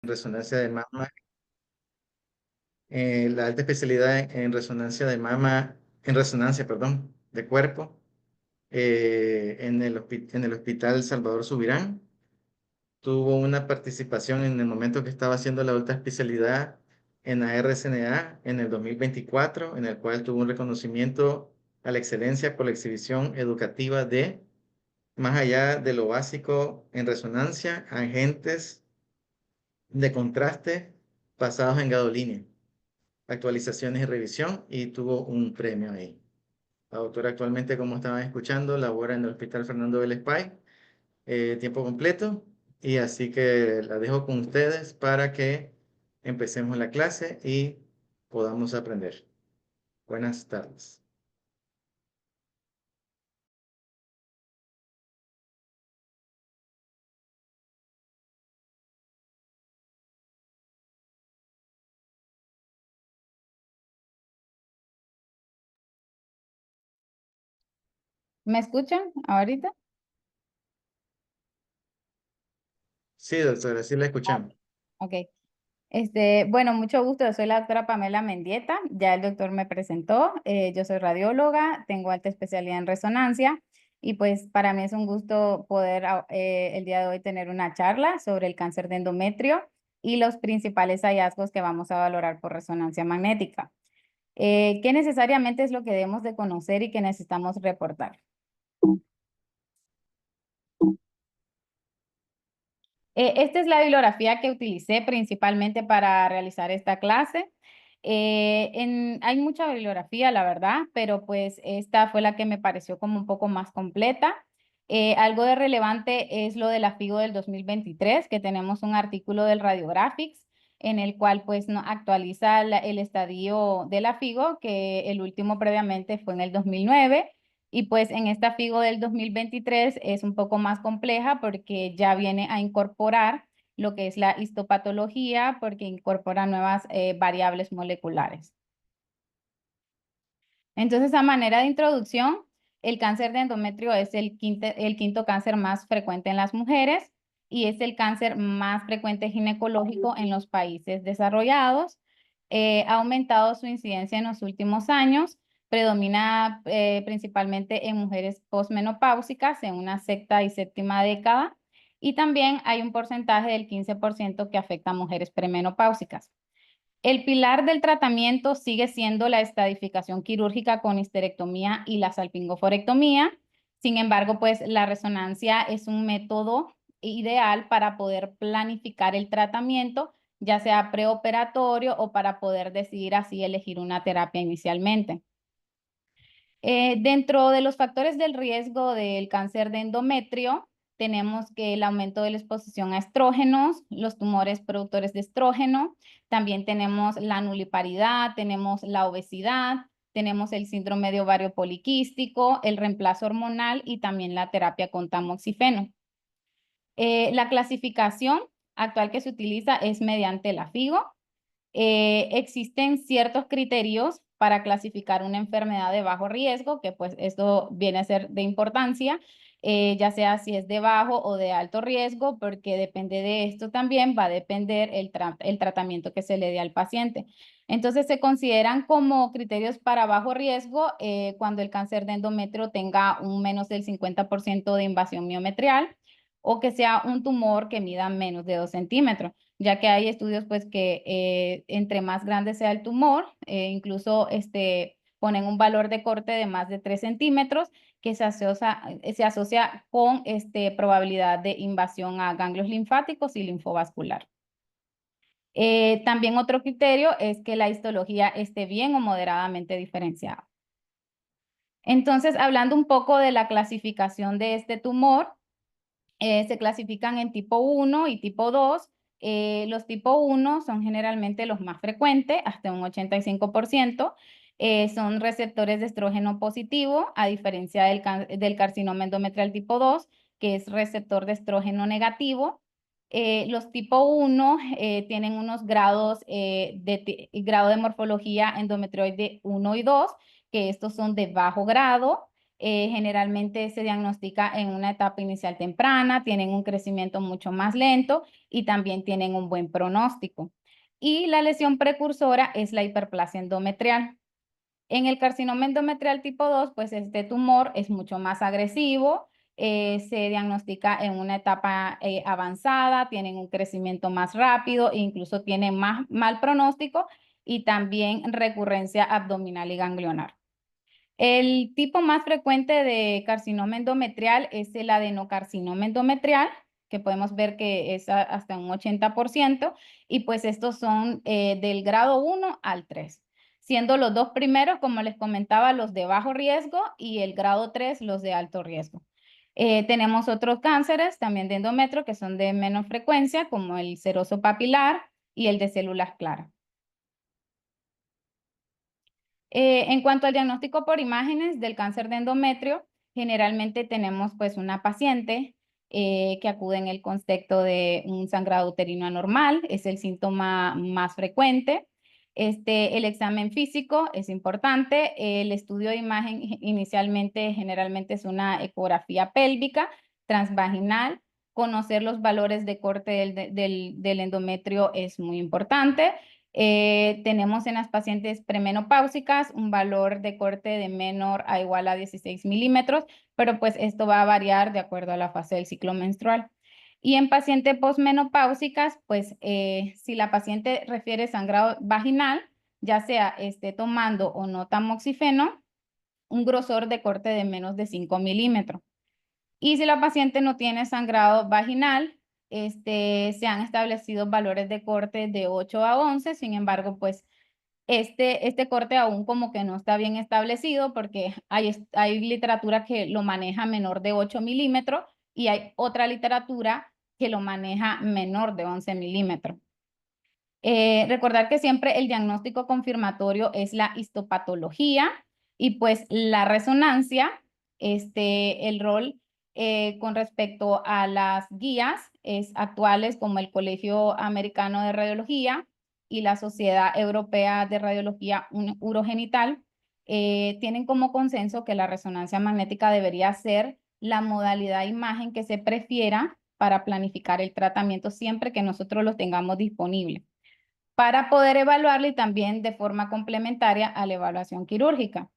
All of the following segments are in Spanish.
resonancia de mama, la alta especialidad en resonancia de mama, en resonancia, perdón, de cuerpo, en el Hospital Salvador Subirán. Tuvo una participación en el momento que estaba haciendo la alta especialidad en la RCNA en el 2024, en el cual tuvo un reconocimiento a la excelencia por la exhibición educativa de, más allá de lo básico en resonancia, agentes de contraste basados en gadolínea, actualizaciones y revisión, y tuvo un premio ahí. La doctora actualmente, como estaban escuchando, labora en el Hospital Fernando Vélez tiempo completo, y así que la dejo con ustedes para que empecemos la clase y podamos aprender. Buenas tardes. ¿Me escuchan ahorita? Sí, doctora, sí la Ah, escuchamos. ok. Bueno, mucho gusto. Soy la doctora Pamela Mendieta. Ya el doctor me presentó. Yo soy radióloga, tengo alta especialidad en resonancia y pues para mí es un gusto poder el día de hoy tener una charla sobre el cáncer de endometrio y los principales hallazgos que vamos a valorar por resonancia magnética. ¿Qué necesariamente es lo que debemos de conocer y que necesitamos reportar? Esta es la bibliografía que utilicé principalmente para realizar esta clase. Hay mucha bibliografía, la verdad, pero pues esta fue la que me pareció como un poco más completa. Algo de relevante es lo de la FIGO del 2023, que tenemos un artículo del Radiographics en el cual pues no actualiza el estadio de la FIGO, que el último previamente fue en el 2009. Y pues en esta FIGO del 2023 es un poco más compleja porque ya viene a incorporar lo que es la histopatología porque incorpora nuevas variables moleculares. Entonces, a manera de introducción, el cáncer de endometrio es el quinto cáncer más frecuente en las mujeres y es el cáncer más frecuente ginecológico en los países desarrollados. Ha aumentado su incidencia en los últimos años, predomina principalmente en mujeres posmenopáusicas en una sexta y séptima década y también hay un porcentaje del 15% que afecta a mujeres premenopáusicas. El pilar del tratamiento sigue siendo la estadificación quirúrgica con histerectomía y la salpingoforectomía. Sin embargo, pues la resonancia es un método ideal para poder planificar el tratamiento, ya sea preoperatorio o para poder decidir así elegir una terapia inicialmente. Dentro de los factores del riesgo del cáncer de endometrio, tenemos que el aumento de la exposición a estrógenos, los tumores productores de estrógeno, también tenemos la nuliparidad, tenemos la obesidad, tenemos el síndrome de ovario poliquístico, el reemplazo hormonal y también la terapia con tamoxifeno. La clasificación actual que se utiliza es mediante la FIGO. Existen ciertos criterios para clasificar una enfermedad de bajo riesgo, que pues esto viene a ser de importancia, ya sea si es de bajo o de alto riesgo, porque depende de esto también va a depender el tratamiento que se le dé al paciente. Entonces se consideran como criterios para bajo riesgo cuando el cáncer de endometrio tenga un menos del 50% de invasión miometrial o que sea un tumor que mida menos de 2 centímetros, ya que hay estudios pues que entre más grande sea el tumor, incluso ponen un valor de corte de más de 3 centímetros que se asocia con probabilidad de invasión a ganglios linfáticos y linfovascular. También otro criterio es que la histología esté bien o moderadamente diferenciada. Entonces, hablando un poco de la clasificación de este tumor, se clasifican en tipo 1 y tipo 2. Los tipo 1 son generalmente los más frecuentes, hasta un 85%. Son receptores de estrógeno positivo, a diferencia del carcinoma endometrial tipo 2, que es receptor de estrógeno negativo. Los tipo 1 tienen unos grados grado de morfología endometrioide 1 y 2, que estos son de bajo grado. Generalmente se diagnostica en una etapa inicial temprana, tienen un crecimiento mucho más lento y también tienen un buen pronóstico. Y la lesión precursora es la hiperplasia endometrial. En el carcinoma endometrial tipo 2, pues este tumor es mucho más agresivo, se diagnostica en una etapa avanzada, tienen un crecimiento más rápido, e incluso tienen más mal pronóstico y también recurrencia abdominal y ganglionar. El tipo más frecuente de carcinoma endometrial es el adenocarcinoma endometrial, que podemos ver que es hasta un 80%, y pues estos son del grado 1 al 3, siendo los dos primeros, como les comentaba, los de bajo riesgo y el grado 3, los de alto riesgo. Tenemos otros cánceres también de endometrio que son de menos frecuencia, como el seroso papilar y el de células claras. En cuanto al diagnóstico por imágenes del cáncer de endometrio, generalmente tenemos pues una paciente que acude en el contexto de un sangrado uterino anormal, es el síntoma más frecuente. El examen físico es importante. El estudio de imagen inicialmente generalmente es una ecografía pélvica transvaginal. Conocer los valores de corte del endometrio es muy importante. Tenemos en las pacientes premenopáusicas un valor de corte de menor a igual a 16 milímetros, pero pues esto va a variar de acuerdo a la fase del ciclo menstrual. Y en pacientes posmenopáusicas, pues si la paciente refiere sangrado vaginal, ya sea esté tomando o no tamoxifeno, un grosor de corte de menos de 5 milímetros. Y si la paciente no tiene sangrado vaginal, se han establecido valores de corte de 8 a 11, sin embargo, pues este corte aún como que no está bien establecido porque hay literatura que lo maneja menor de 8 milímetros y hay otra literatura que lo maneja menor de 11 milímetros. Recordar que siempre el diagnóstico confirmatorio es la histopatología y pues la resonancia, el rol con respecto a las guías actuales como el Colegio Americano de Radiología y la Sociedad Europea de Radiología Urogenital, tienen como consenso que la resonancia magnética debería ser la modalidad de imagen que se prefiera para planificar el tratamiento siempre que nosotros lo tengamos disponible para poder evaluarlo y también de forma complementaria a la evaluación quirúrgica.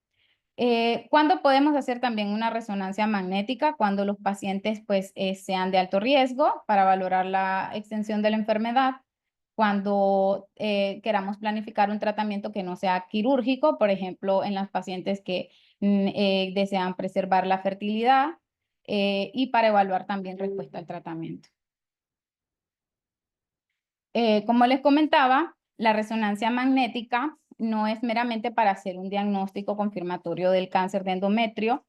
¿Cuándo podemos hacer también una resonancia magnética? Cuando los pacientes pues, sean de alto riesgo para valorar la extensión de la enfermedad, cuando queramos planificar un tratamiento que no sea quirúrgico, por ejemplo, en las pacientes que desean preservar la fertilidad y para evaluar también respuesta al tratamiento. Como les comentaba, la resonancia magnética no es meramente para hacer un diagnóstico confirmatorio del cáncer de endometrio.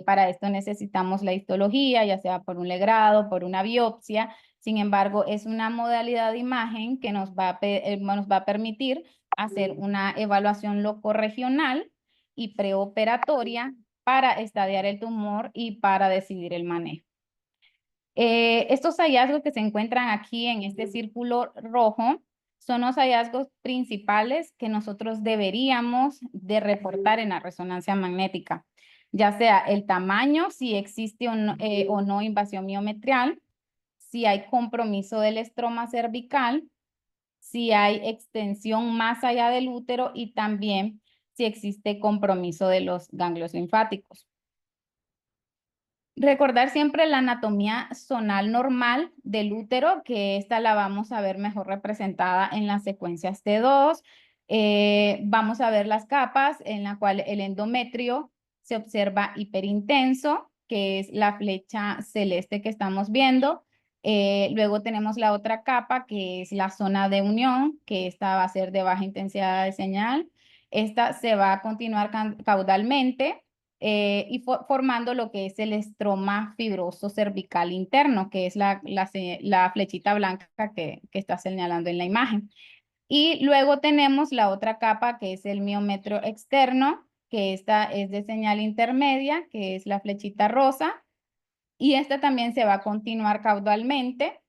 Para esto necesitamos la histología, ya sea por un legrado, por una biopsia. Sin embargo, es una modalidad de imagen que nos va a permitir hacer una evaluación locorregional y preoperatoria para estadiar el tumor y para decidir el manejo. Estos hallazgos que se encuentran aquí en este círculo rojo son los hallazgos principales que nosotros deberíamos de reportar en la resonancia magnética, ya sea el tamaño, si existe o no invasión miometrial, si hay compromiso del estroma cervical, si hay extensión más allá del útero y también si existe compromiso de los ganglios linfáticos. Recordar siempre la anatomía zonal normal del útero, que esta la vamos a ver mejor representada en las secuencias T2. Vamos a ver las capas en la cual el endometrio se observa hiperintenso, que es la flecha celeste que estamos viendo. Luego tenemos la otra capa, que es la zona de unión, que esta va a ser de baja intensidad de señal. Esta se va a continuar caudalmente y formando lo que es el estroma fibroso cervical interno, que es la flechita blanca que está señalando en la imagen. Y luego tenemos la otra capa que es el miometrio externo, que esta es de señal intermedia, que es la flechita rosa. Y esta también se va a continuar caudalmente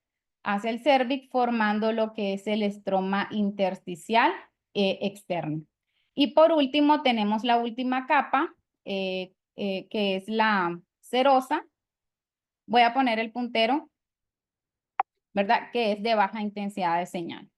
hacia el cérvix, formando lo que es el estroma intersticial externo. Y por último tenemos la última capa, que es la serosa. Voy a poner el puntero, ¿verdad? Que es de baja intensidad de señal.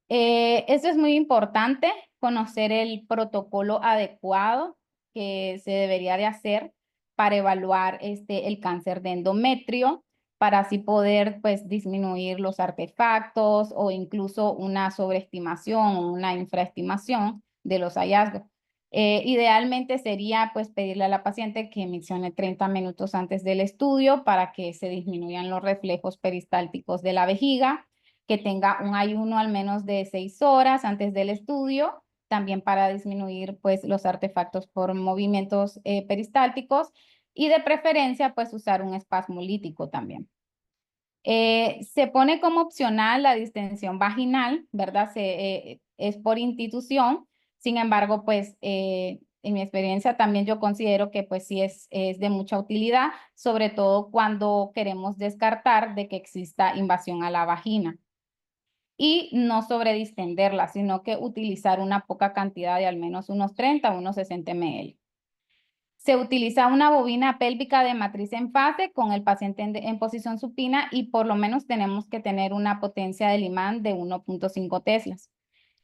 Eso es muy importante, conocer el protocolo adecuado que se debería de hacer para evaluar el cáncer de endometrio, para así poder pues disminuir los artefactos o incluso una sobreestimación o una infraestimación de los hallazgos. Idealmente sería pues pedirle a la paciente que emisione 30 minutos antes del estudio para que se disminuyan los reflejos peristálticos de la vejiga, que tenga un ayuno al menos de 6 horas antes del estudio, también para disminuir pues los artefactos por movimientos peristálticos, y de preferencia pues usar un espasmolítico también. Se pone como opcional la distensión vaginal, ¿verdad? Es por institución. Sin embargo, pues en mi experiencia también yo considero que pues sí es de mucha utilidad, sobre todo cuando queremos descartar de que exista invasión a la vagina. Y no sobredistenderla, sino que utilizar una poca cantidad de al menos unos 30 o unos 60 ml. Se utiliza una bobina pélvica de matriz en fase con el paciente en posición supina, y por lo menos tenemos que tener una potencia del imán de 1.5 teslas.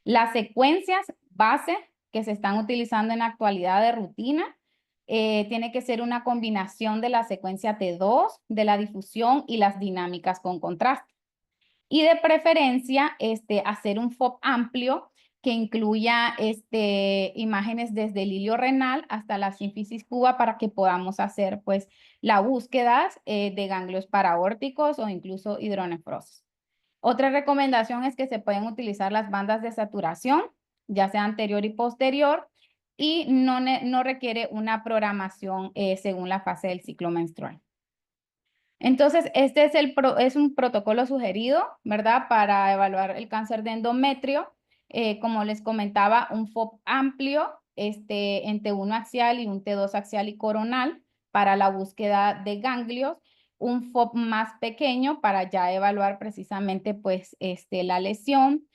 Las secuencias base que se están utilizando en la actualidad de rutina tiene que ser una combinación de la secuencia T2, de la difusión y las dinámicas con contraste. Y de preferencia, hacer un FOB amplio que incluya imágenes desde el hilio renal hasta la sínfisis cuba, para que podamos hacer pues la búsqueda de ganglios paraórticos o incluso hidronefrosis. Otra recomendación es que se pueden utilizar las bandas de saturación, ya sea anterior y posterior, y no requiere una programación según la fase del ciclo menstrual. Entonces, este es un protocolo sugerido, ¿verdad? Para evaluar el cáncer de endometrio. Como les comentaba, un FOB amplio, en T1 axial y un T2 axial y coronal para la búsqueda de ganglios. Un FOB más pequeño para ya evaluar precisamente, pues, la lesión.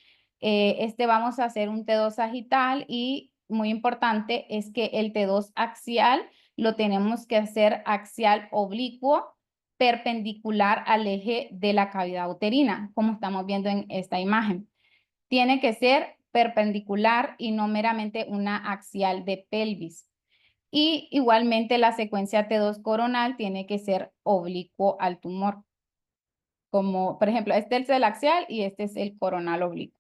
Vamos a hacer un T2 sagital, y muy importante es que el T2 axial lo tenemos que hacer axial oblicuo, perpendicular al eje de la cavidad uterina, como estamos viendo en esta imagen. Tiene que ser perpendicular y no meramente una axial de pelvis. Y igualmente la secuencia T2 coronal tiene que ser oblicuo al tumor. Como por ejemplo, este es el axial y este es el coronal oblicuo.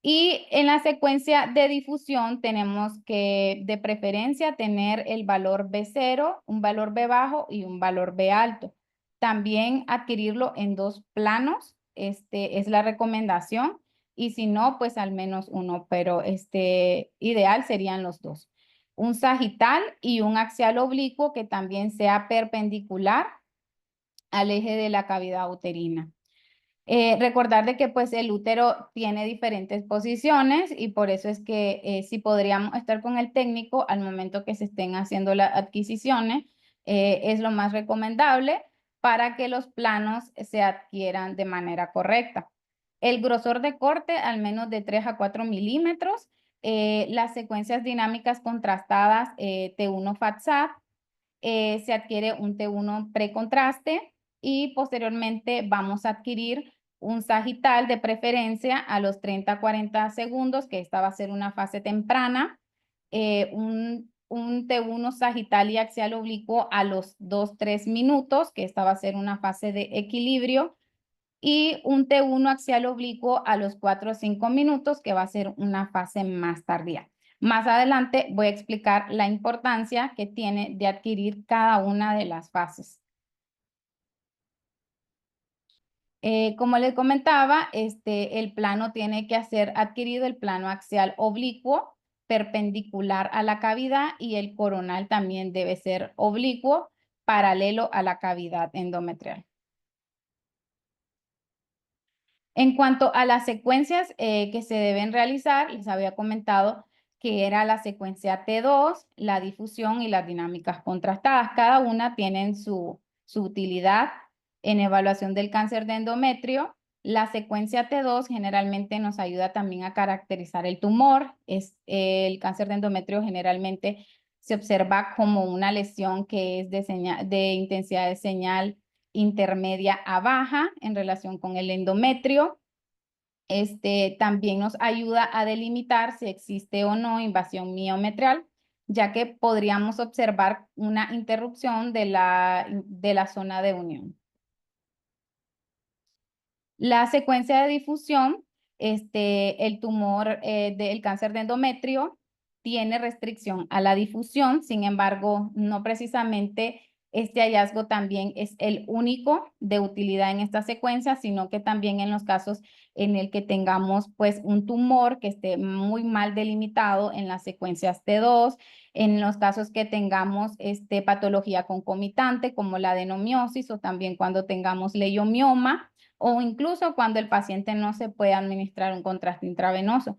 Y en la secuencia de difusión tenemos que de preferencia tener el valor B0, un valor B bajo y un valor B alto. También adquirirlo en 2 planos, es la recomendación, y si no, pues al menos uno, pero ideal serían los 2. Un sagital y un axial oblicuo que también sea perpendicular al eje de la cavidad uterina. Recordar de que pues el útero tiene diferentes posiciones, y por eso es que si podríamos estar con el técnico al momento que se estén haciendo las adquisiciones, es lo más recomendable para que los planos se adquieran de manera correcta. El grosor de corte al menos de 3 a 4 milímetros. Las secuencias dinámicas contrastadas T1 FATSAT, se adquiere un T1 precontraste, y posteriormente vamos a adquirir un sagital de preferencia a los 30 a 40 segundos, que esta va a ser una fase temprana, un T1 sagital y axial oblicuo a los 2-3 minutos, que esta va a ser una fase de equilibrio, y un T1 axial oblicuo a los 4 o 5 minutos, que va a ser una fase más tardía. Más adelante voy a explicar la importancia que tiene de adquirir cada una de las fases. Como les comentaba, el plano tiene que ser adquirido, el plano axial oblicuo, perpendicular a la cavidad, y el coronal también debe ser oblicuo, paralelo a la cavidad endometrial. En cuanto a las secuencias que se deben realizar, les había comentado que era la secuencia T2, la difusión y las dinámicas contrastadas. Cada una tiene su utilidad en evaluación del cáncer de endometrio. La secuencia T2 generalmente nos ayuda también a caracterizar el tumor. El cáncer de endometrio generalmente se observa como una lesión que es de intensidad de señal intermedia a baja en relación con el endometrio. También nos ayuda a delimitar si existe o no invasión miometrial, ya que podríamos observar una interrupción de la zona de unión. La secuencia de difusión, el tumor del cáncer de endometrio tiene restricción a la difusión, sin embargo, no precisamente este hallazgo también es el único de utilidad en esta secuencia, sino que también en los casos en el que tengamos pues un tumor que esté muy mal delimitado en las secuencias T2, en los casos que tengamos patología concomitante como la adenomiosis o también cuando tengamos leiomioma, o incluso cuando el paciente no se puede administrar un contraste intravenoso.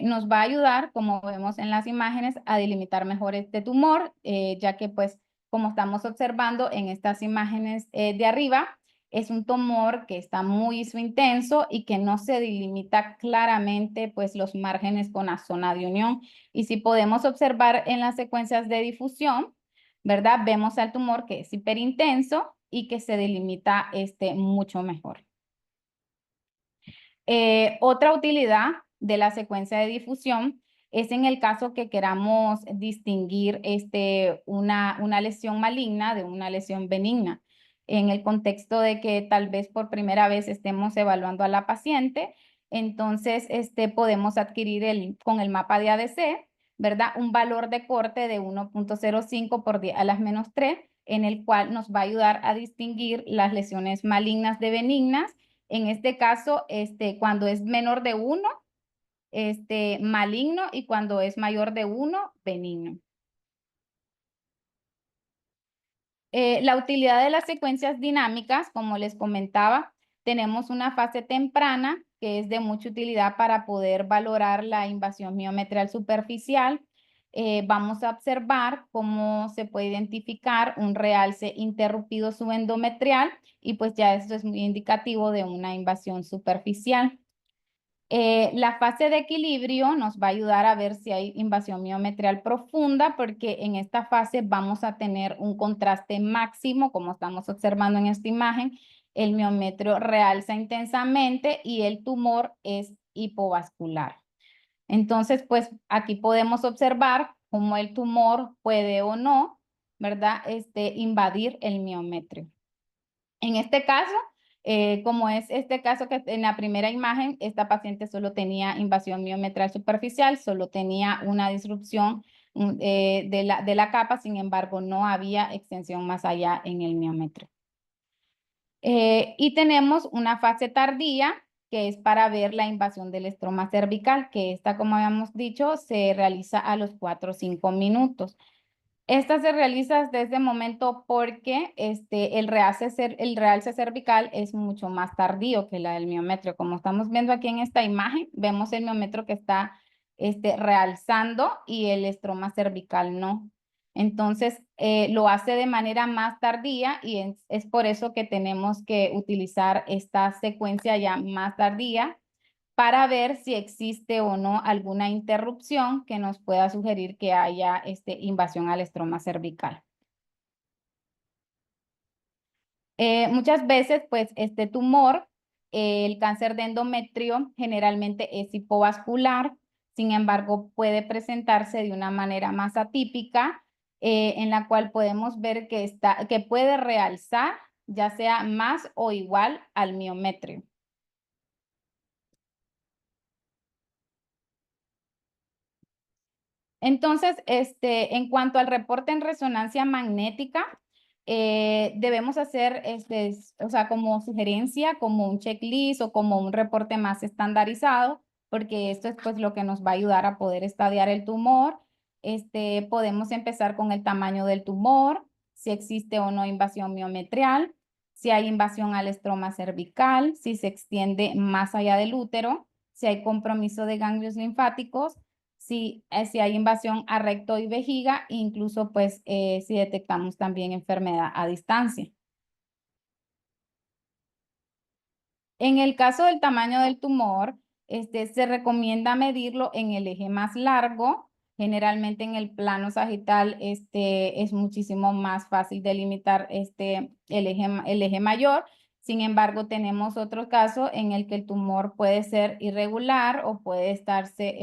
Nos va a ayudar, como vemos en las imágenes, a delimitar mejor este tumor, ya que pues como estamos observando en estas imágenes de arriba, es un tumor que está muy intenso y que no se delimita claramente pues los márgenes con la zona de unión. Y si podemos observar en las secuencias de difusión, ¿verdad? Vemos al tumor que es hiperintenso y que se delimita mucho mejor. Otra utilidad de la secuencia de difusión es en el caso que queramos distinguir una lesión maligna de una lesión benigna. En el contexto de que tal vez por primera vez estemos evaluando a la paciente, entonces podemos adquirir con el mapa de ADC, ¿verdad? Un valor de corte de 1.05 por 10 a la menos 3, en el cual nos va a ayudar a distinguir las lesiones malignas de benignas. En este caso, cuando es menor de 1, maligno, y cuando es mayor de 1, benigno. La utilidad de las secuencias dinámicas, como les comentaba, tenemos una fase temprana que es de mucha utilidad para poder valorar la invasión miometrial superficial. Vamos a observar cómo se puede identificar un realce interrumpido subendometrial y pues ya esto es muy indicativo de una invasión superficial. La fase de equilibrio nos va a ayudar a ver si hay invasión miometrial profunda, porque en esta fase vamos a tener un contraste máximo, como estamos observando en esta imagen. El miometrio realza intensamente y el tumor es hipovascular. Entonces, pues aquí podemos observar cómo el tumor puede o no, ¿verdad? Invadir el miometrio. En este caso, como es este caso que en la primera imagen, esta paciente solo tenía invasión miometral superficial, solo tenía una disrupción de la capa, sin embargo, no había extensión más allá en el miometrio. Y tenemos una fase tardía, que es para ver la invasión del estroma cervical, que esta, como habíamos dicho, se realiza a los 4 o 5 minutos. Esta se realiza desde ese momento porque el realce cervical es mucho más tardío que la del miometrio. Como estamos viendo aquí en esta imagen, vemos el miometrio que está realzando y el estroma cervical no. Entonces, lo hace de manera más tardía y es por eso que tenemos que utilizar esta secuencia ya más tardía para ver si existe o no alguna interrupción que nos pueda sugerir que haya invasión al estroma cervical. Muchas veces, pues, este tumor, el cáncer de endometrio, generalmente es hipovascular, sin embargo, puede presentarse de una manera más atípica, en la cual podemos ver que puede realzar, ya sea más o igual al miometrio. Entonces, en cuanto al reporte en resonancia magnética, debemos hacer, o sea, como sugerencia, como un checklist o como un reporte más estandarizado, porque esto es pues lo que nos va a ayudar a poder estadiar el tumor. Podemos empezar con el tamaño del tumor, si existe o no invasión miometrial, si hay invasión al estroma cervical, si se extiende más allá del útero, si hay compromiso de ganglios linfáticos, si hay invasión a recto y vejiga, incluso pues si detectamos también enfermedad a distancia. En el caso del tamaño del tumor, se recomienda medirlo en el eje más largo. Generalmente en el plano sagital es muchísimo más fácil delimitar el eje mayor. Sin embargo, tenemos otro caso en el que el tumor puede ser irregular o puede estarse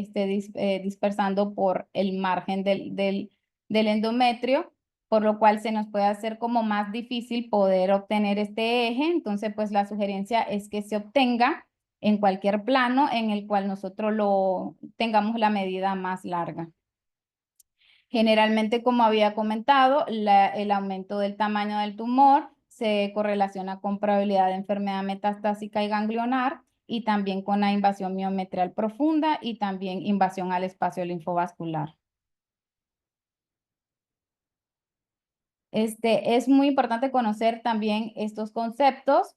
dispersando por el margen del endometrio, por lo cual se nos puede hacer como más difícil poder obtener este eje. Entonces, pues la sugerencia es que se obtenga en cualquier plano en el cual nosotros lo tengamos la medida más larga. Generalmente, como había comentado, el aumento del tamaño del tumor se correlaciona con probabilidad de enfermedad metastásica y ganglionar y también con la invasión miometrial profunda y también invasión al espacio linfovascular. Es muy importante conocer también estos conceptos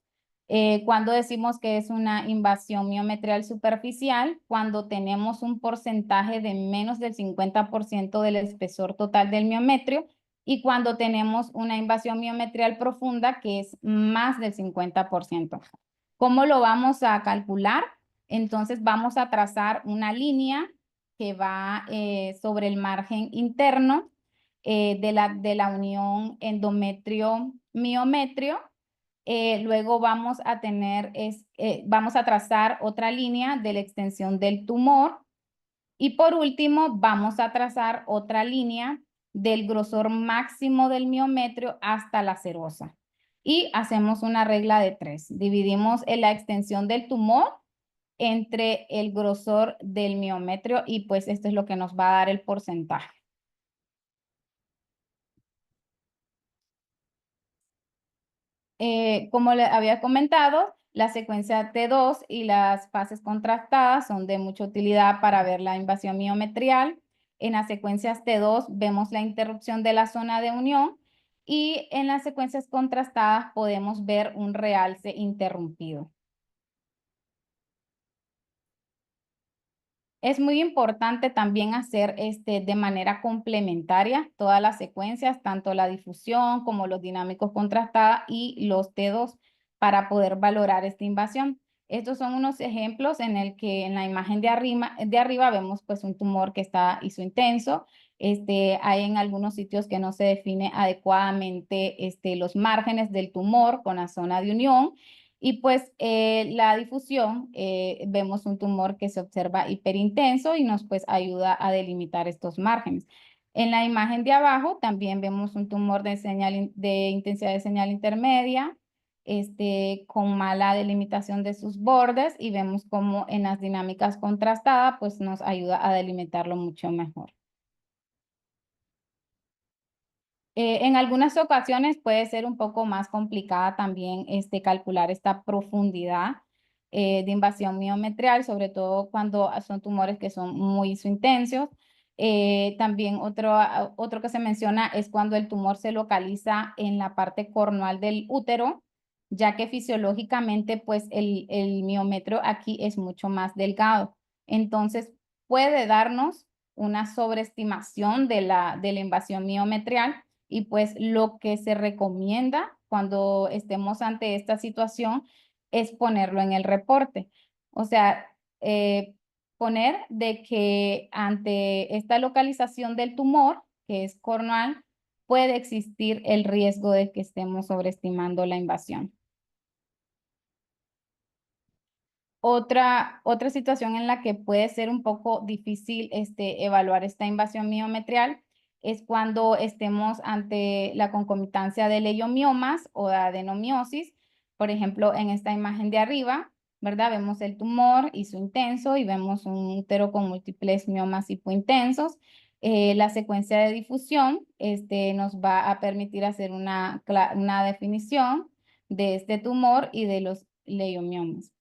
cuando decimos que es una invasión miometrial superficial, cuando tenemos un porcentaje de menos del 50% del espesor total del miometrio y cuando tenemos una invasión miometrial profunda que es más del 50%. ¿Cómo lo vamos a calcular? Entonces vamos a trazar una línea que va sobre el margen interno de la unión endometrio-miometrio. Luego vamos a vamos a trazar otra línea de la extensión del tumor. Y por último, vamos a trazar otra línea del grosor máximo del miometrio hasta la serosa. Y hacemos una regla de 3. Dividimos en la extensión del tumor entre el grosor del miometrio y pues esto es lo que nos va a dar el porcentaje. Como le había comentado, la secuencia T2 y las fases contrastadas son de mucha utilidad para ver la invasión miometrial. En las secuencias T2 vemos la interrupción de la zona de unión y en las secuencias contrastadas podemos ver un realce interrumpido. Es muy importante también hacer de manera complementaria todas las secuencias, tanto la difusión como los dinámicos contrastada y los T2 para poder valorar esta invasión. Estos son unos ejemplos en el que en la imagen de arriba vemos pues un tumor que está isointenso. Hay en algunos sitios que no se define adecuadamente los márgenes del tumor con la zona de unión. Y pues la difusión, vemos un tumor que se observa hiperintenso y nos pues ayuda a delimitar estos márgenes. En la imagen de abajo también vemos un tumor de intensidad de señal intermedia, con mala delimitación de sus bordes y vemos como en las dinámicas contrastadas pues nos ayuda a delimitarlo mucho mejor. En algunas ocasiones puede ser un poco más complicada también calcular esta profundidad de invasión miometrial, sobre todo cuando son tumores que son muy intensos. También otro que se menciona es cuando el tumor se localiza en la parte cornual del útero, ya que fisiológicamente pues el miometrio aquí es mucho más delgado. Entonces puede darnos una sobreestimación de la invasión miometrial y pues lo que se recomienda cuando estemos ante esta situación es ponerlo en el reporte. O sea, poner de que ante esta localización del tumor, que es cornual, puede existir el riesgo de que estemos sobreestimando la invasión. Otra situación en la que puede ser un poco difícil evaluar esta invasión miometrial es cuando estemos ante la concomitancia de leiomiomas o de adenomiosis. Por ejemplo, en esta imagen de arriba, ¿verdad? Vemos el tumor isointenso y vemos un útero con múltiples miomas hipointensos. La secuencia de difusión nos va a permitir hacer una definición de este tumor y de los leiomiomas.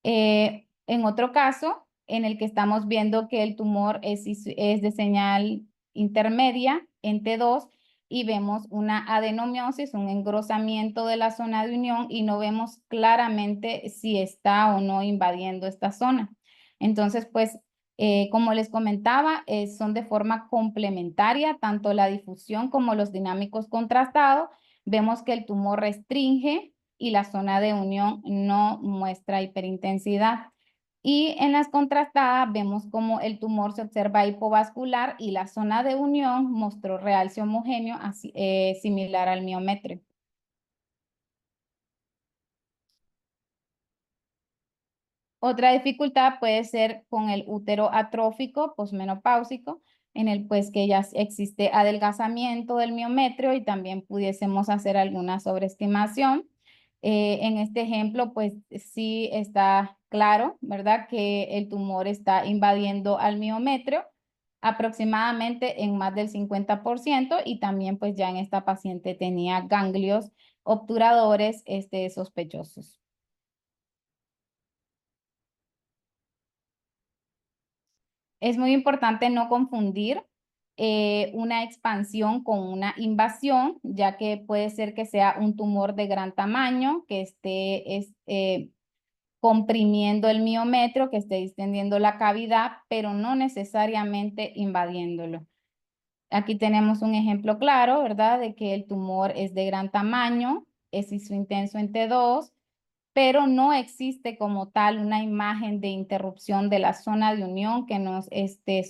En otro caso, en el que estamos viendo que el tumor es de señal intermedia en T2 y vemos una adenomiosis, un engrosamiento de la zona de unión y no vemos claramente si está o no invadiendo esta zona. Entonces, pues, como les comentaba, son de forma complementaria, tanto la difusión como los dinámicos contrastados. Vemos que el tumor restringe y la zona de unión no muestra hiperintensidad. Y en las contrastadas vemos como el tumor se observa hipovascular y la zona de unión mostró realce homogéneo similar al miometrio. Otra dificultad puede ser con el útero atrófico posmenopáusico, en el pues que ya existe adelgazamiento del miometrio y también pudiésemos hacer alguna sobreestimación. En este ejemplo, pues sí está claro, ¿verdad? Que el tumor está invadiendo al miometrio aproximadamente en más del 50% y también pues ya en esta paciente tenía ganglios obturadores sospechosos. Es muy importante no confundir una expansión con una invasión, ya que puede ser que sea un tumor de gran tamaño, que esté comprimiendo el miometrio, que esté distendiendo la cavidad, pero no necesariamente invadiéndolo. Aquí tenemos un ejemplo claro, ¿verdad? De que el tumor es de gran tamaño, es isointenso en T2, pero no existe como tal una imagen de interrupción de la zona de unión que nos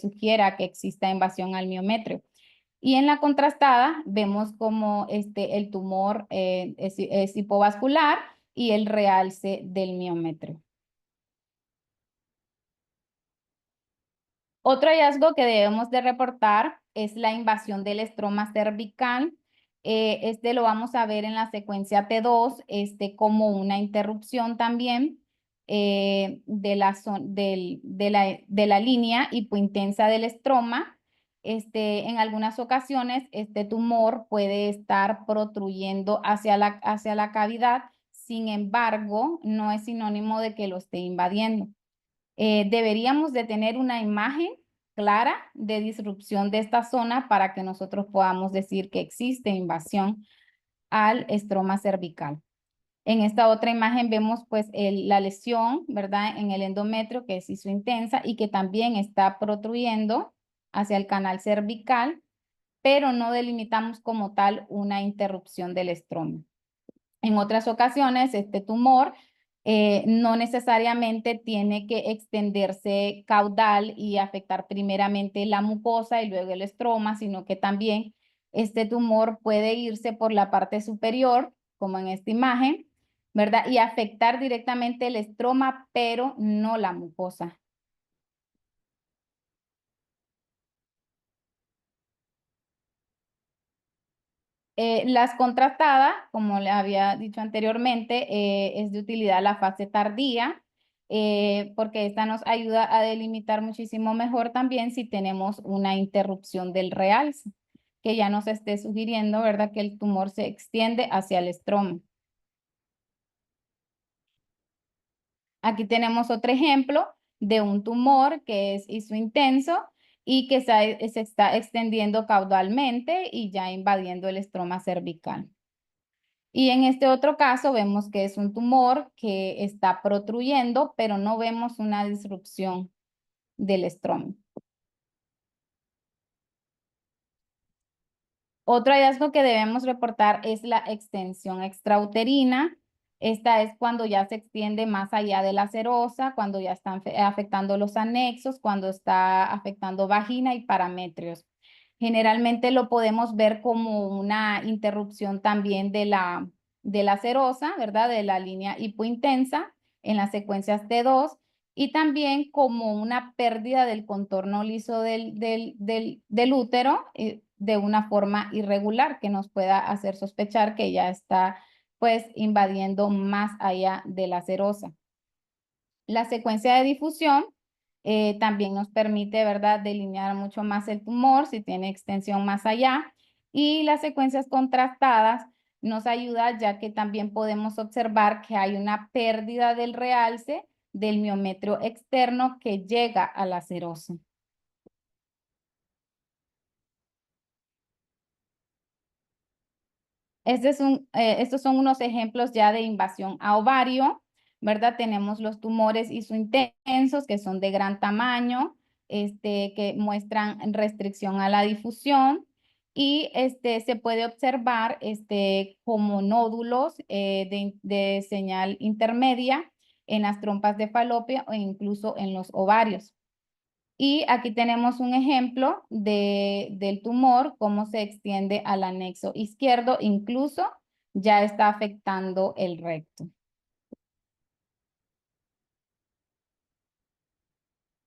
sugiera que exista invasión al miometrio. Y en la contrastada vemos como el tumor es hipovascular y el realce del miometrio. Otro hallazgo que debemos de reportar es la invasión del estroma cervical. Este lo vamos a ver en la secuencia T2, como una interrupción también de la línea hipointensa del estroma. En algunas ocasiones, este tumor puede estar protruyendo hacia la cavidad, sin embargo, no es sinónimo de que lo esté invadiendo. Deberíamos de tener una imagen clara de disrupción de esta zona para que nosotros podamos decir que existe invasión al estroma cervical. En esta otra imagen vemos pues la lesión, ¿verdad? En el endometrio que es isointensa y que también está protruyendo hacia el canal cervical, pero no delimitamos como tal una interrupción del estroma. En otras ocasiones, este tumor no necesariamente tiene que extenderse caudal y afectar primeramente la mucosa y luego el estroma, sino que también este tumor puede irse por la parte superior, como en esta imagen, ¿verdad? Y afectar directamente el estroma, pero no la mucosa. Las contrastadas, como le había dicho anteriormente, es de utilidad la fase tardía, porque esta nos ayuda a delimitar muchísimo mejor también si tenemos una interrupción del realce, que ya nos esté sugiriendo, ¿verdad?, que el tumor se extiende hacia el estroma. Aquí tenemos otro ejemplo de un tumor que es isointenso y que se está extendiendo caudalmente y ya invadiendo el estroma cervical. Y en este otro caso vemos que es un tumor que está protruyendo, pero no vemos una disrupción del estroma. Otro hallazgo que debemos reportar es la extensión extrauterina. Esta es cuando ya se extiende más allá de la serosa, cuando ya están afectando los anexos, cuando está afectando vagina y parametrios. Generalmente lo podemos ver como una interrupción también de la serosa, ¿verdad? De la línea hipointensa en las secuencias T2 y también como una pérdida del contorno liso del útero de una forma irregular que nos pueda hacer sospechar que ya está pues invadiendo más allá de la serosa. La secuencia de difusión también nos permite, ¿verdad?, delinear mucho más el tumor si tiene extensión más allá. Y las secuencias contrastadas nos ayuda ya que también podemos observar que hay una pérdida del realce del miometrio externo que llega a la serosa. Estos son unos ejemplos ya de invasión a ovario, ¿verdad? Tenemos los tumores isointensos que son de gran tamaño, que muestran restricción a la difusión. y se puede observar como nódulos de señal intermedia en las trompas de falopio o incluso en los ovarios. Y aquí tenemos un ejemplo del tumor, cómo se extiende al anexo izquierdo, incluso ya está afectando el recto.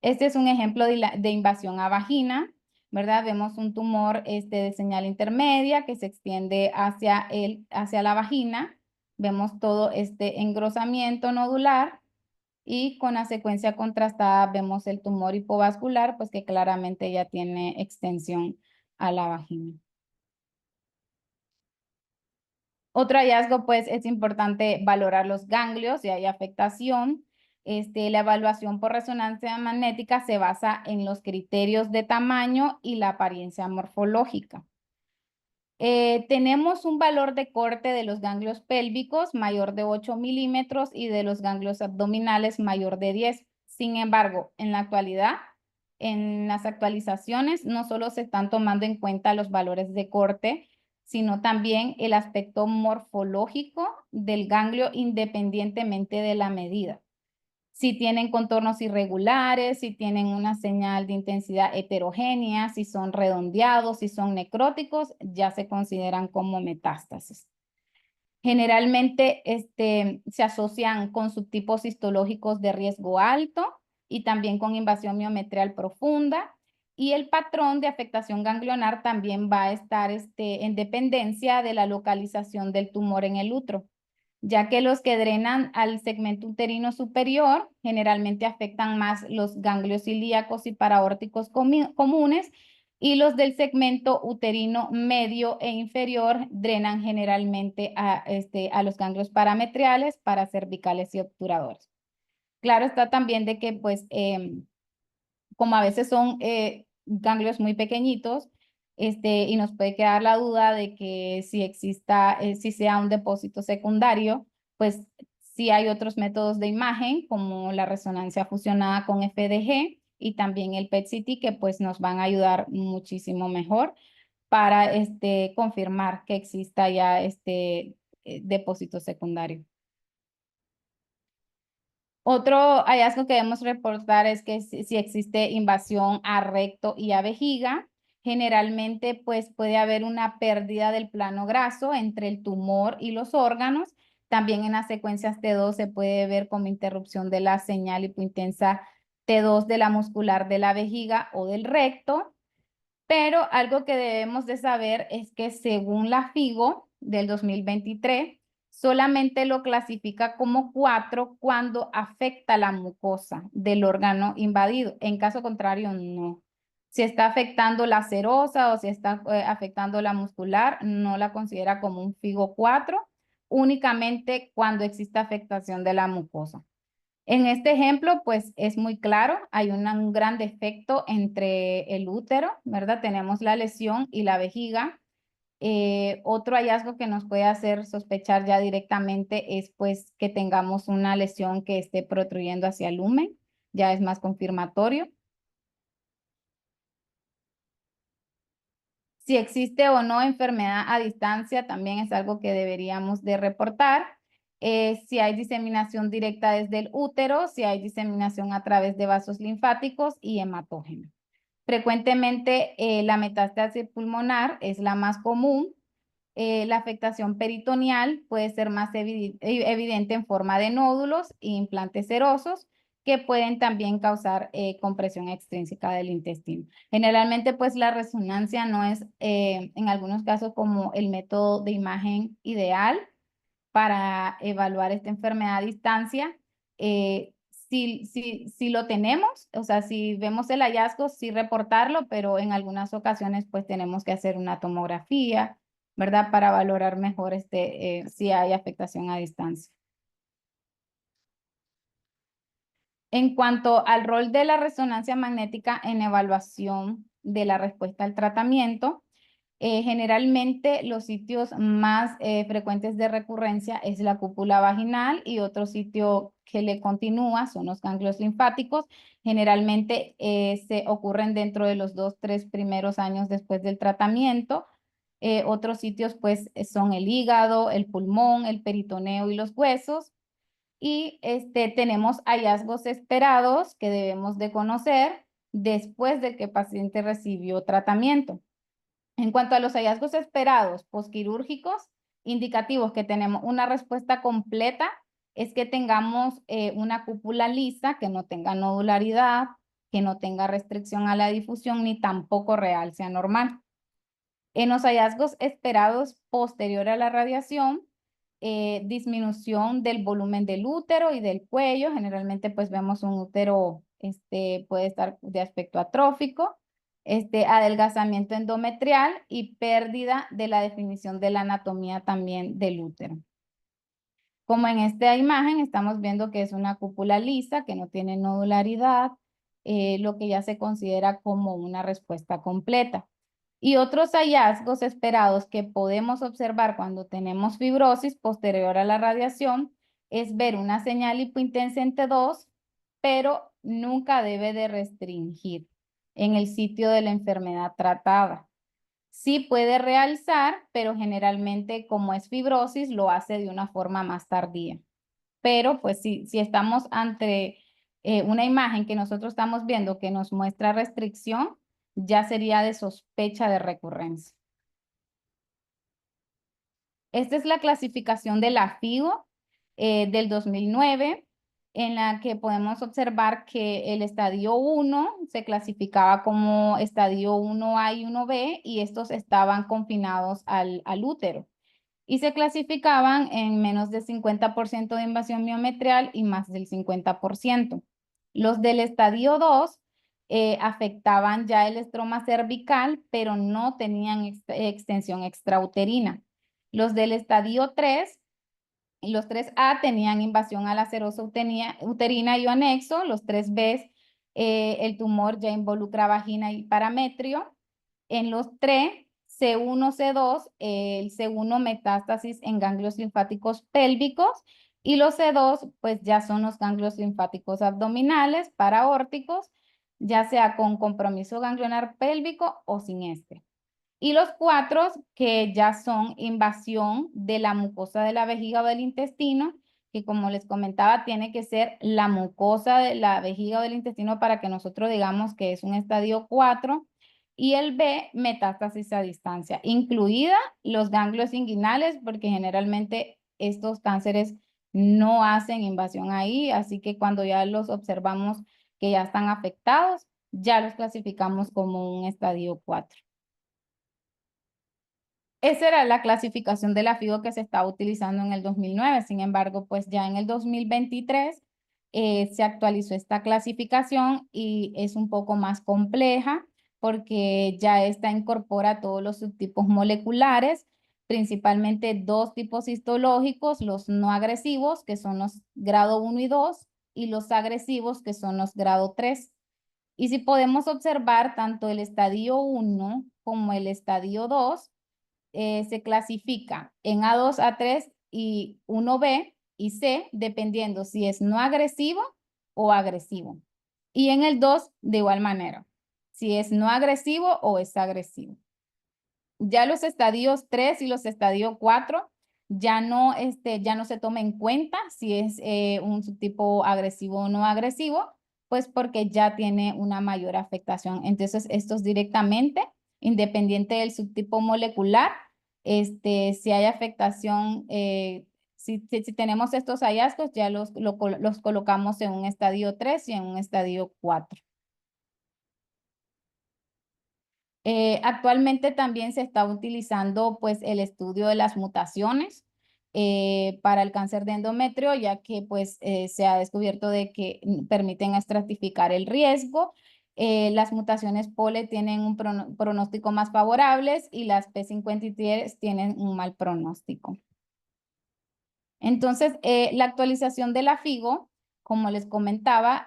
Este es un ejemplo de invasión a vagina, ¿verdad? Vemos un tumor de señal intermedia que se extiende hacia la vagina. Vemos todo este engrosamiento nodular y con la secuencia contrastada vemos el tumor hipovascular, pues que claramente ya tiene extensión a la vagina. Otro hallazgo, pues, es importante valorar los ganglios, si hay afectación. La evaluación por resonancia magnética se basa en los criterios de tamaño y la apariencia morfológica. Tenemos un valor de corte de los ganglios pélvicos mayor de 8 milímetros y de los ganglios abdominales mayor de 10. Sin embargo, en la actualidad, en las actualizaciones, no solo se están tomando en cuenta los valores de corte, sino también el aspecto morfológico del ganglio independientemente de la medida. Si tienen contornos irregulares, si tienen una señal de intensidad heterogénea, si son redondeados, si son necróticos, ya se consideran como metástasis. Generalmente se asocian con subtipos histológicos de riesgo alto y también con invasión miometrial profunda. Y el patrón de afectación ganglionar también va a estar en dependencia de la localización del tumor en el útero, ya que los que drenan al segmento uterino superior generalmente afectan más los ganglios ilíacos y paraórticos comunes, y los del segmento uterino medio e inferior drenan generalmente a los ganglios parametriales, paracervicales y obturadores. Claro está también de que, pues, como a veces son ganglios muy pequeñitos, y nos puede quedar la duda de que si sea un depósito secundario, pues sí hay otros métodos de imagen como la resonancia fusionada con FDG y también el PET-CT que pues nos van a ayudar muchísimo mejor para confirmar que exista ya depósito secundario. Otro hallazgo que debemos reportar es que si existe invasión a recto y a vejiga, generalmente pues puede haber una pérdida del plano graso entre el tumor y los órganos. También en las secuencias T2 se puede ver como interrupción de la señal hipointensa T2 de la muscular de la vejiga o del recto. Pero algo que debemos de saber es que según la FIGO del 2023, solamente lo clasifica como 4 cuando afecta la mucosa del órgano invadido. En caso contrario, no. Si está afectando la serosa o si está afectando la muscular, no la considera como un FIGO 4, únicamente cuando existe afectación de la mucosa. En este ejemplo, pues es muy claro, hay un gran defecto entre el útero, ¿verdad? Tenemos la lesión y la vejiga. Otro hallazgo que nos puede hacer sospechar ya directamente es pues que tengamos una lesión que esté protruyendo hacia el lumen, ya es más confirmatorio. Si existe o no enfermedad a distancia, también es algo que deberíamos de reportar. Si hay diseminación directa desde el útero, si hay diseminación a través de vasos linfáticos y hematógeno. Frecuentemente la metástasis pulmonar es la más común. La afectación peritoneal puede ser más evidente en forma de nódulos e implantes serosos que pueden también causar compresión extrínseca del intestino. Generalmente, pues la resonancia no es en algunos casos como el método de imagen ideal para evaluar esta enfermedad a distancia. Si lo tenemos, o sea, si vemos el hallazgo, sí reportarlo, pero en algunas ocasiones pues tenemos que hacer una tomografía, ¿verdad? Para valorar mejor si hay afectación a distancia. En cuanto al rol de la resonancia magnética en evaluación de la respuesta al tratamiento, generalmente los sitios más frecuentes de recurrencia es la cúpula vaginal y otro sitio que le continúa son los ganglios linfáticos. Generalmente se ocurren dentro de los 2-3 primeros años después del tratamiento, Otros sitios pues son el hígado, el pulmón, el peritoneo y los huesos. Y tenemos hallazgos esperados que debemos de conocer después de que el paciente recibió tratamiento. En cuanto a los hallazgos esperados posquirúrgicos, indicativos que tenemos una respuesta completa, es que tengamos una cúpula lisa, que no tenga nodularidad, que no tenga restricción a la difusión, ni tampoco realce anormal. En los hallazgos esperados posterior a la radiación, disminución del volumen del útero y del cuello. Generalmente pues vemos un útero, puede estar de aspecto atrófico, adelgazamiento endometrial y pérdida de la definición de la anatomía también del útero. Como en esta imagen estamos viendo que es una cúpula lisa, que no tiene nodularidad, lo que ya se considera como una respuesta completa. Y otros hallazgos esperados que podemos observar cuando tenemos fibrosis posterior a la radiación es ver una señal hipointensa en T2, pero nunca debe de restringir en el sitio de la enfermedad tratada. Sí puede realzar, pero generalmente como es fibrosis lo hace de una forma más tardía. Pero pues si estamos ante una imagen que nosotros estamos viendo que nos muestra restricción, ya sería de sospecha de recurrencia. Esta es la clasificación de la FIGO del 2009, en la que podemos observar que el estadio 1 se clasificaba como estadio 1A y 1B, y estos estaban confinados al útero. Y se clasificaban en menos de 50% de invasión miometrial y más del 50%. Los del estadio 2 afectaban ya el estroma cervical, pero no tenían extensión extrauterina. Los del estadio 3, los 3A tenían invasión a la serosa uterina y o anexo. Los 3B, el tumor ya involucra vagina y parametrio. En los 3, C1, C2, el C1 metástasis en ganglios linfáticos pélvicos, y los C2 pues ya son los ganglios linfáticos abdominales, paraórticos, ya sea con compromiso ganglionar pélvico o sin este. Y los 4 que ya son invasión de la mucosa de la vejiga o del intestino, que como les comentaba, tiene que ser la mucosa de la vejiga o del intestino para que nosotros digamos que es un estadio 4. Y el B, metástasis a distancia, incluida los ganglios inguinales, porque generalmente estos cánceres no hacen invasión ahí, así que cuando ya los observamos que ya están afectados, ya los clasificamos como un estadio 4. Esa era la clasificación de la FIGO que se estaba utilizando en el 2009. Sin embargo, pues ya en el 2023 se actualizó esta clasificación y es un poco más compleja porque ya esta incorpora todos los subtipos moleculares, principalmente 2 tipos histológicos, los no agresivos, que son los grado 1 y 2, y los agresivos, que son los grado 3. Y si podemos observar tanto el estadio 1 como el estadio 2, se clasifica en A2, A3 y 1B y C, dependiendo si es no agresivo o agresivo. Y en el 2, de igual manera, si es no agresivo o es agresivo. Ya los estadios 3 y los estadios 4 ya no se toma en cuenta si es un subtipo agresivo o no agresivo, pues porque ya tiene una mayor afectación. Entonces, estos directamente, independiente del subtipo molecular, si hay afectación, si tenemos estos hallazgos, ya los colocamos en un estadio 3 y en un estadio 4. Actualmente también se está utilizando pues el estudio de las mutaciones para el cáncer de endometrio, ya que pues se ha descubierto de que permiten estratificar el riesgo. Las mutaciones POLE tienen un pronóstico más favorables y las P53 tienen un mal pronóstico. Entonces, la actualización de la FIGO, como les comentaba,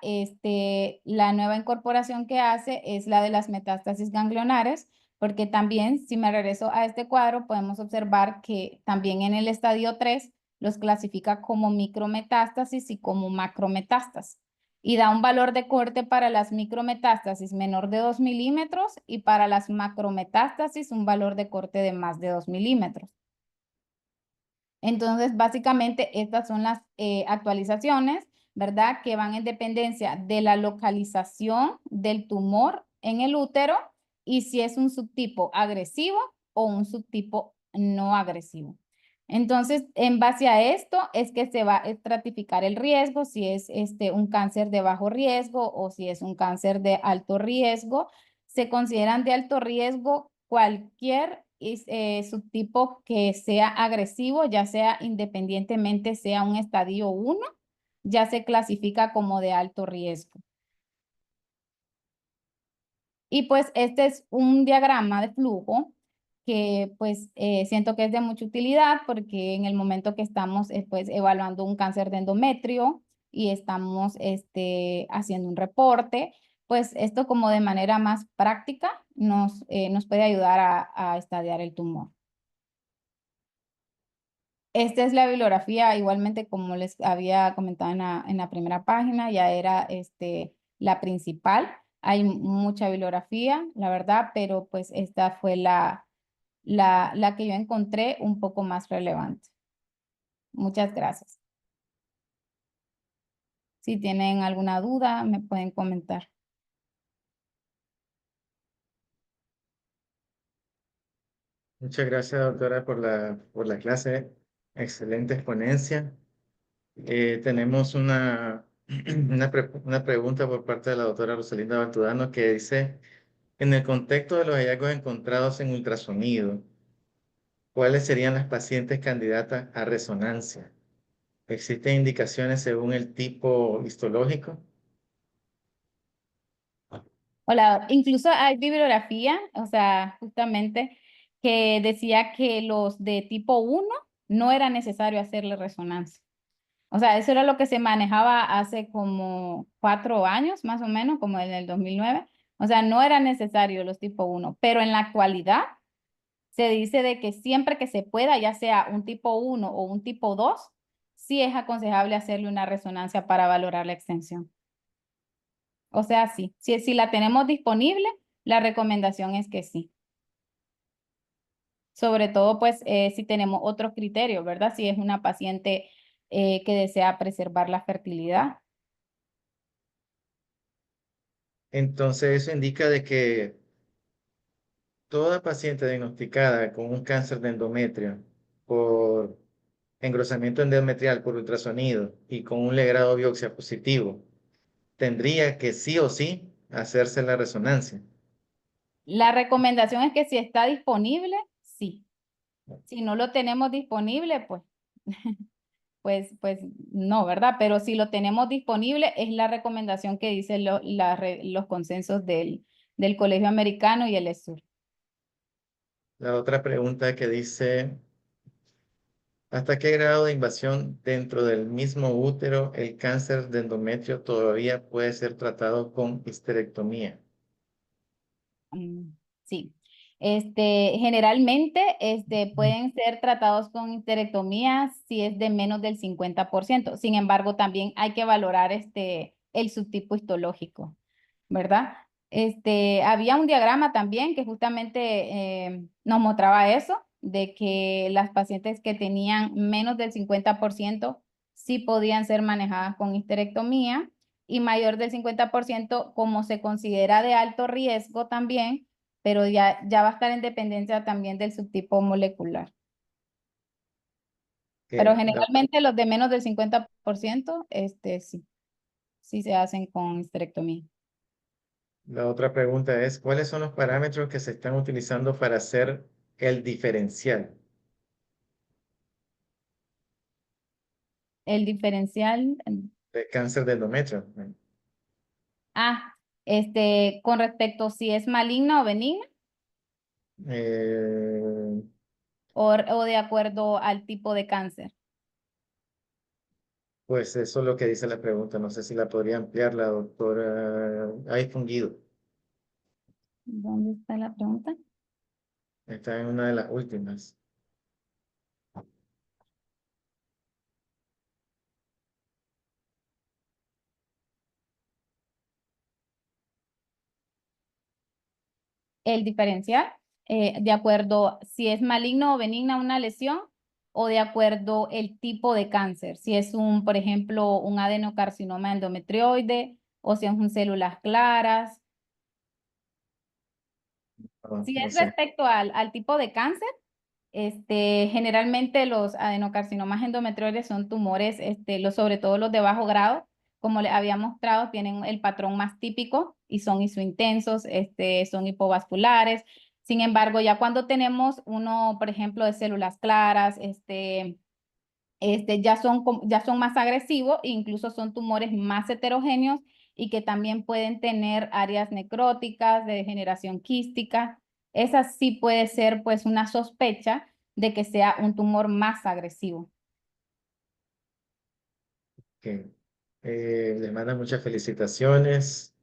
la nueva incorporación que hace es la de las metástasis ganglionares, porque también, si me regreso a este cuadro, podemos observar que también en el estadio 3 los clasifica como micrometástasis y como macrometástasis. y da un valor de corte para las micrometástasis menor de 2 milímetros y para las macrometástasis un valor de corte de más de 2 milímetros. Entonces, básicamente, estas son las actualizaciones, ¿verdad? Que van en dependencia de la localización del tumor en el útero y si es un subtipo agresivo o un subtipo no agresivo. Entonces, en base a esto es que se va a estratificar el riesgo, si es un cáncer de bajo riesgo o si es un cáncer de alto riesgo. Se consideran de alto riesgo cualquier subtipo que sea agresivo, ya sea independientemente sea un estadio 1, ya se clasifica como de alto riesgo. Y pues este es un diagrama de flujo que pues siento que es de mucha utilidad porque en el momento que estamos pues evaluando un cáncer de endometrio y estamos haciendo un reporte, pues esto como de manera más práctica nos puede ayudar a estadiar el tumor. Esta es la bibliografía, igualmente como les había comentado en la primera página, ya era la principal. Hay mucha bibliografía, la verdad, pero pues esta fue la que yo encontré un poco más relevante. Muchas gracias. Si tienen alguna duda, me pueden comentar. Muchas gracias, doctora, por la clase. Excelente exponencia. Tenemos una pregunta por parte de la doctora Rosalinda Baltudano que dice, en el contexto de los hallazgos encontrados en ultrasonido, ¿cuáles serían las pacientes candidatas a resonancia? ¿Existen indicaciones según el tipo histológico? Hola, incluso hay bibliografía, o sea, justamente que decía que los de tipo 1 no era necesario hacerle resonancia. O sea, eso era lo que se manejaba hace como 4 años, más o menos, como en el 2009. O sea, no era necesario los tipo 1, pero en la actualidad se dice de que siempre que se pueda, ya sea un tipo 1 o un tipo 2, sí es aconsejable hacerle una resonancia para valorar la extensión. O sea, sí, si la tenemos disponible, la recomendación es que sí. Sobre todo, pues, si tenemos otros criterios, ¿verdad? Si es una paciente que desea preservar la fertilidad. Entonces, eso indica de que toda paciente diagnosticada con un cáncer de endometrio por engrosamiento endometrial por ultrasonido y con un legrado biopsia positivo, tendría que sí o sí hacerse la resonancia. La recomendación es que si está disponible, sí. Si no lo tenemos disponible, pues no, ¿verdad? Pero si lo tenemos disponible, es la recomendación que dicen los consensos del Colegio Americano y el ESUR. La otra pregunta que dice, ¿hasta qué grado de invasión dentro del mismo útero el cáncer de endometrio todavía puede ser tratado con histerectomía? Sí. Generalmente pueden ser tratados con histerectomía si es de menos del 50%. Sin embargo, también hay que valorar el subtipo histológico, ¿verdad? Había un diagrama también que justamente nos mostraba eso, de que las pacientes que tenían menos del 50% sí podían ser manejadas con histerectomía y mayor del 50% como se considera de alto riesgo también, pero ya va a estar en dependencia también del subtipo molecular. Pero Que generalmente los de menos del 50%, sí se hacen con histerectomía. la otra pregunta es, ¿cuáles son los parámetros que se están utilizando para hacer el diferencial? El diferencial, De cáncer de endometrio. ah, con respecto si es maligna o benigna, Eh, o de acuerdo al tipo de cáncer. pues eso es lo que dice la pregunta. No sé si la podría ampliar la doctora. Hay fungido. ¿Dónde está la pregunta? Está en una de las últimas. el diferencial, de acuerdo si es maligno o benigna una lesión o de acuerdo el tipo de cáncer, si es un, por ejemplo, un adenocarcinoma endometrioide o si es un células claras. No, Si no es sé. respecto al tipo de cáncer, generalmente los adenocarcinomas endometrioides son tumores, sobre todo los de bajo grado, como le había mostrado, tienen el patrón más típico y son isointensos, son hipovasculares. Sin embargo, ya cuando tenemos uno, por ejemplo, de células claras, ya son más agresivos e incluso son tumores más heterogéneos y que también pueden tener áreas necróticas, de degeneración quística. Esa sí puede ser pues una sospecha de que sea un tumor más agresivo. Que, les mando muchas felicitaciones.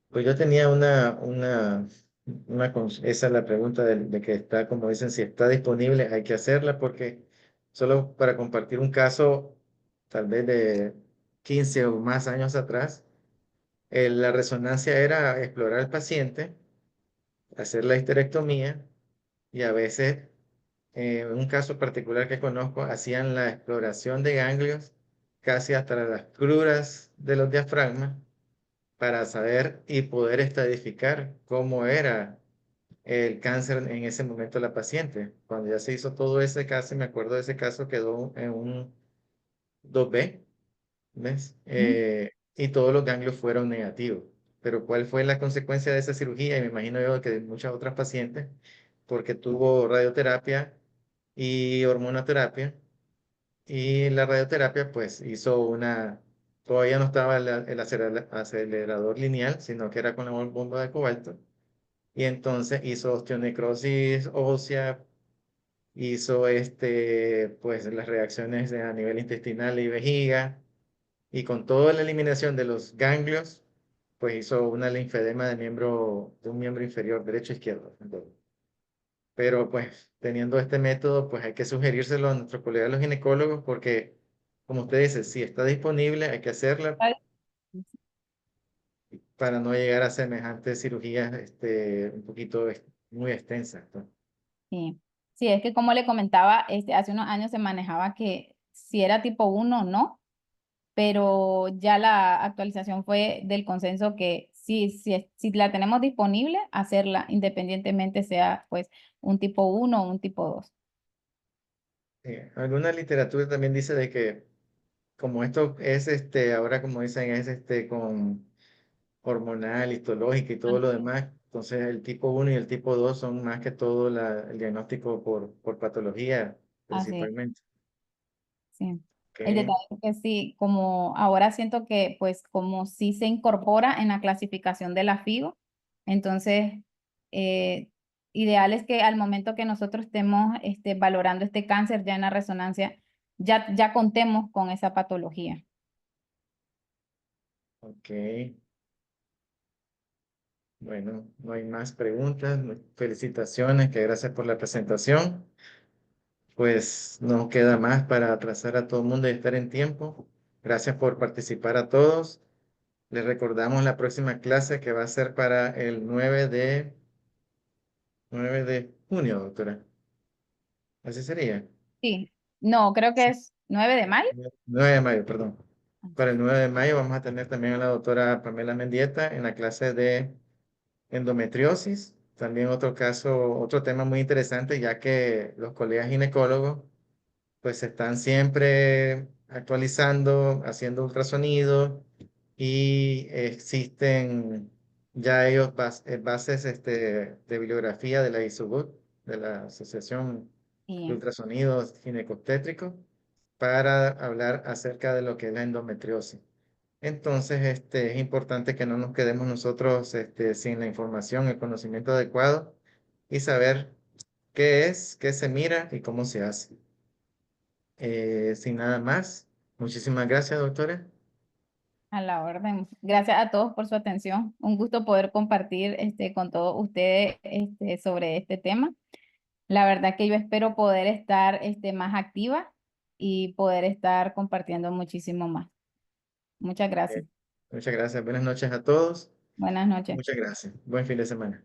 Pues yo tenía esa es la pregunta de que está, como dicen, si está disponible, hay que hacerla, porque solo para compartir un caso, tal vez de 15 o más años atrás, la resonancia era explorar al paciente, hacer la histerectomía y a veces, en un caso particular que conozco, hacían la exploración de ganglios casi hasta las cruras de los diafragmas para saber y poder estadificar cómo era el cáncer en ese momento de la paciente. Cuando ya se hizo todo ese caso, y me acuerdo de ese caso, quedó en un 2B, ¿ves? ¿Mm? Y todos los ganglios fueron negativos. Pero ¿cuál fue la consecuencia de esa cirugía? Y me imagino yo que de muchas otras pacientes, porque tuvo radioterapia y hormonoterapia, y la radioterapia pues hizo todavía no estaba el acelerador lineal, sino que era con la bomba de cobalto, y entonces hizo osteonecrosis ósea, hizo pues las reacciones a nivel intestinal y vejiga, y con toda la eliminación de los ganglios, pues hizo una linfedema de un miembro inferior, derecho e izquierdo. Pero pues teniendo este método, pues hay que sugerírselo a nuestros colegas los ginecólogos porque, como usted dice, si está disponible, hay que hacerla para no llegar a semejantes cirugías un poquito muy extensas, ¿no? Sí. Sí, es que como le comentaba, hace unos años se manejaba que si era tipo 1 no, pero ya la actualización fue del consenso que si la tenemos disponible, hacerla independientemente sea pues un tipo 1 o un tipo 2. Alguna literatura también dice de que como esto es ahora como dicen, es con hormonal, histológica y todo lo Así, demás, entonces el tipo 1 y el tipo 2 son más que todo el diagnóstico por patología así. principalmente. Sí. El Ok. detalle es que sí, como ahora siento que pues como sí se incorpora en la clasificación de la FIGO, entonces eh, ideal es que al momento que nosotros estemos valorando este cáncer ya en la resonancia, ya contemos con esa patología. Ok, bueno, no hay más preguntas. Felicitaciones, que gracias por la presentación. Pues no queda más para atrasar a todo el mundo y estar en tiempo. Gracias por participar a todos. Les recordamos la próxima clase que va a ser para el 9 de junio, doctora. Así sería. Sí, no, creo que Sí. es 9 de mayo. 9 de mayo, perdón. Para el 9 de mayo vamos a tener también a la doctora Pamela Mendieta en la clase de endometriosis. También otro caso, otro tema muy interesante, ya que los colegas ginecólogos pues están siempre actualizando, haciendo ultrasonido y existen ya ellos bases de bibliografía de la ISUBUT, de la Asociación de Sí, Ultrasonidos Ginecobstétricos, para hablar acerca de lo que es la endometriosis. Entonces, es importante que no nos quedemos nosotros sin la información, el conocimiento adecuado y saber qué es, qué se mira y cómo se hace. Sin nada más, muchísimas gracias, doctora. a la orden. Gracias a todos por su atención. Un gusto poder compartir con todos ustedes sobre este tema. La verdad que yo espero poder estar más activa y poder estar compartiendo muchísimo más. Muchas Eh, gracias. Muchas gracias. Buenas noches a todos. Buenas noches. Muchas gracias. Buen fin de semana.